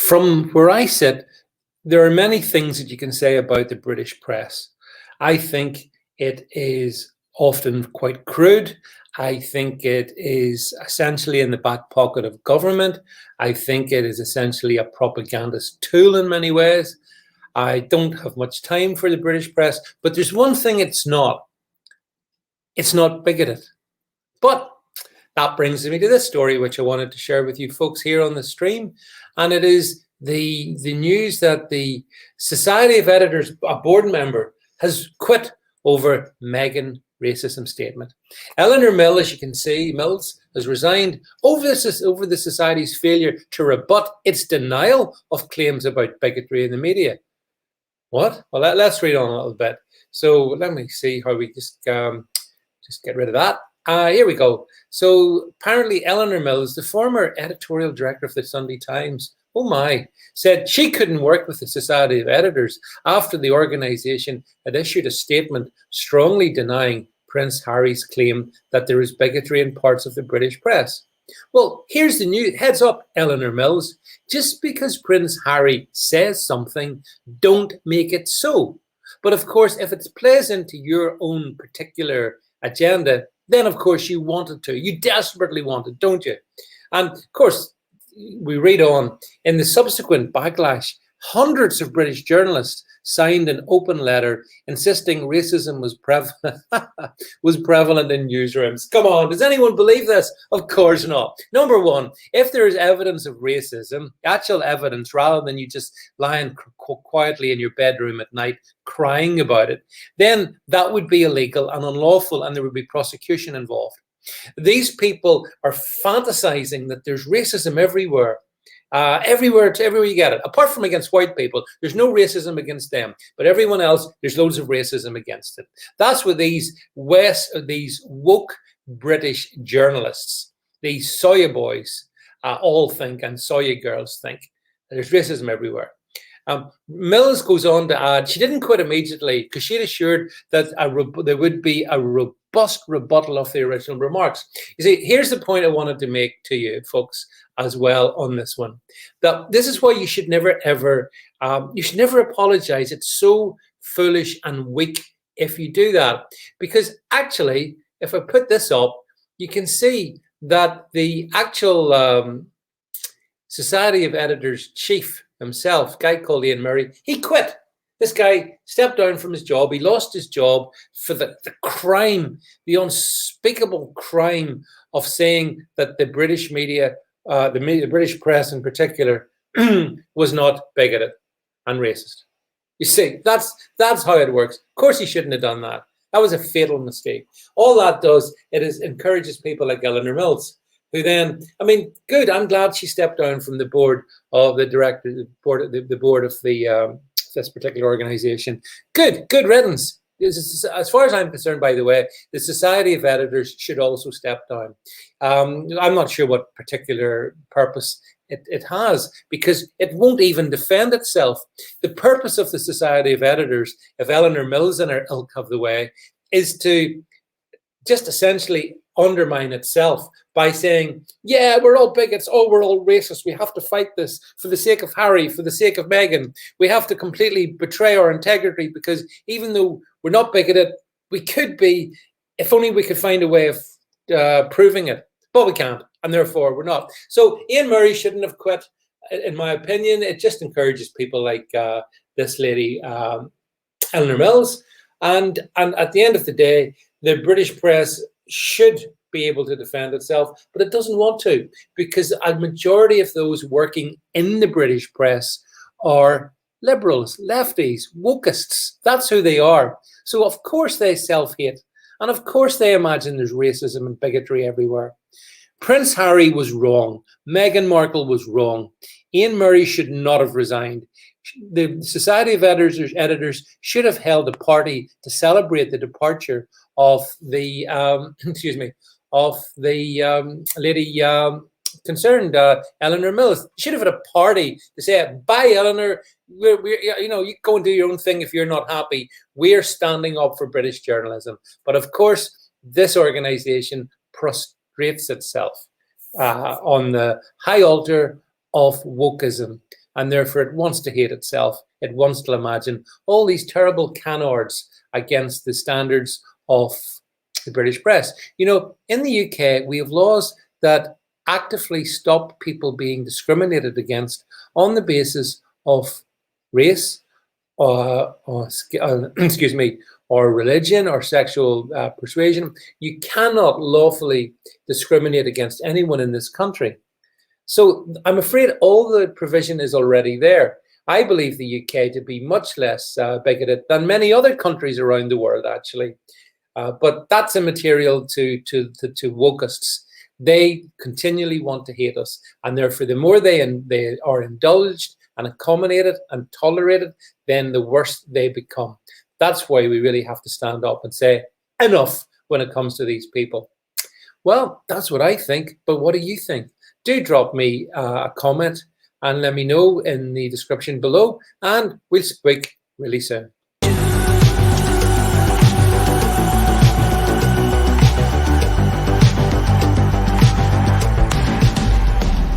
From where I sit, there are many things that you can say about the British press. I think it is often quite crude. I think it is essentially in the back pocket of government. I think it is essentially a propagandist tool in many ways. I don't have much time for the British press, but there's one thing it's not. It's not bigoted. But that brings me to this story, which I wanted to share with you folks here on the stream. And it is the news that the Society of Editors, a board member, has quit over Meghan racism statement. Eleanor Mills, as you can see, Mills has resigned over the Society's failure to rebut its denial of claims about bigotry in the media. What? Well, let's read on a little bit. So let me see how we just get rid of that. Here we go. So apparently Eleanor Mills, the former editorial director of the Sunday Times, oh my, said she couldn't work with the Society of Editors after the organisation had issued a statement strongly denying Prince Harry's claim that there is bigotry in parts of the British press. Well, here's the news. Heads up, Eleanor Mills. Just because Prince Harry says something, don't make it so. But of course, if it plays into your own particular agenda, then of course you wanted to. You desperately wanted, don't you? And of course, we read on, in the subsequent backlash, hundreds of British journalists signed an open letter insisting racism was prevalent in newsrooms. Come on, does anyone believe this? Of course not. Number one, if there is evidence of racism, actual evidence, rather than you just lying quietly in your bedroom at night crying about it, then that would be illegal and unlawful, and there would be prosecution involved. These people are fantasizing that there's racism everywhere. Everywhere you get it, apart from against white people, there's no racism against them, but everyone else, there's loads of racism against it. That's what these woke British journalists, these soya boys, all think, and soya girls think. There's racism everywhere. Mills goes on to add, she didn't quit immediately because she had assured that there would be a robust rebuttal of the original remarks. You see, here's the point I wanted to make to you folks as well on this one. That this is why you should never ever, you should never apologize. It's so foolish and weak if you do that. Because actually, if I put this up, you can see that the actual Society of Editors chief himself, a guy called Ian Murray, he quit. This guy stepped down from his job. He lost his job for the crime, the unspeakable crime of saying that the British media, the British press in particular, was not bigoted and racist. You see, that's how it works. Of course, he shouldn't have done that. That was a fatal mistake. All that does, encourages people like Eleanor Mills, who then, I mean, good. I'm glad she stepped down from the board of the director, the board of this particular organization. Good riddance. As far as I'm concerned, by the way, the Society of Editors should also step down. I'm not sure what particular purpose it has, because it won't even defend itself. The purpose of the Society of Editors, if Eleanor Mills and her ilk have the way, is to just essentially undermine itself by saying, yeah, we're all bigots, oh, we're all racist, we have to fight this for the sake of Harry, for the sake of Meghan. We have to completely betray our integrity, because even though we're not bigoted, we could be, if only we could find a way of proving it. But we can't, and therefore we're not. So Ian Murray shouldn't have quit, in my opinion. It just encourages people like this lady, Eleanor Mills. And at the end of the day, the British press should be able to defend itself, but it doesn't want to, because a majority of those working in the British press are liberals, lefties, wokeists. That's who they are. So of course they self-hate, and of course they imagine there's racism and bigotry everywhere. Prince Harry was wrong. Meghan Markle was wrong. Ian Murray should not have resigned. The Society of Editors should have held a party to celebrate the departure of the lady concerned, Eleanor Mills. Should have had a party to say, bye, Eleanor. You go and do your own thing if you're not happy. We're standing up for British journalism. But of course, this organization prostrates itself on the high altar of wokeism. and therefore it wants to hate itself. It wants to imagine all these terrible canards against the standards of the British press. You know, in the UK, we have laws that actively stop people being discriminated against on the basis of race, or excuse me, or religion or sexual persuasion. You cannot lawfully discriminate against anyone in this country. So I'm afraid all the provision is already there. I believe the UK to be much less bigoted than many other countries around the world, actually. But that's immaterial to wokeists. They continually want to hate us, and therefore the more they are indulged and accommodated and tolerated, then the worse they become. That's why we really have to stand up and say enough when it comes to these people. Well, that's what I think, but what do you think? Do drop me a comment and let me know in the description below, and we'll speak really soon.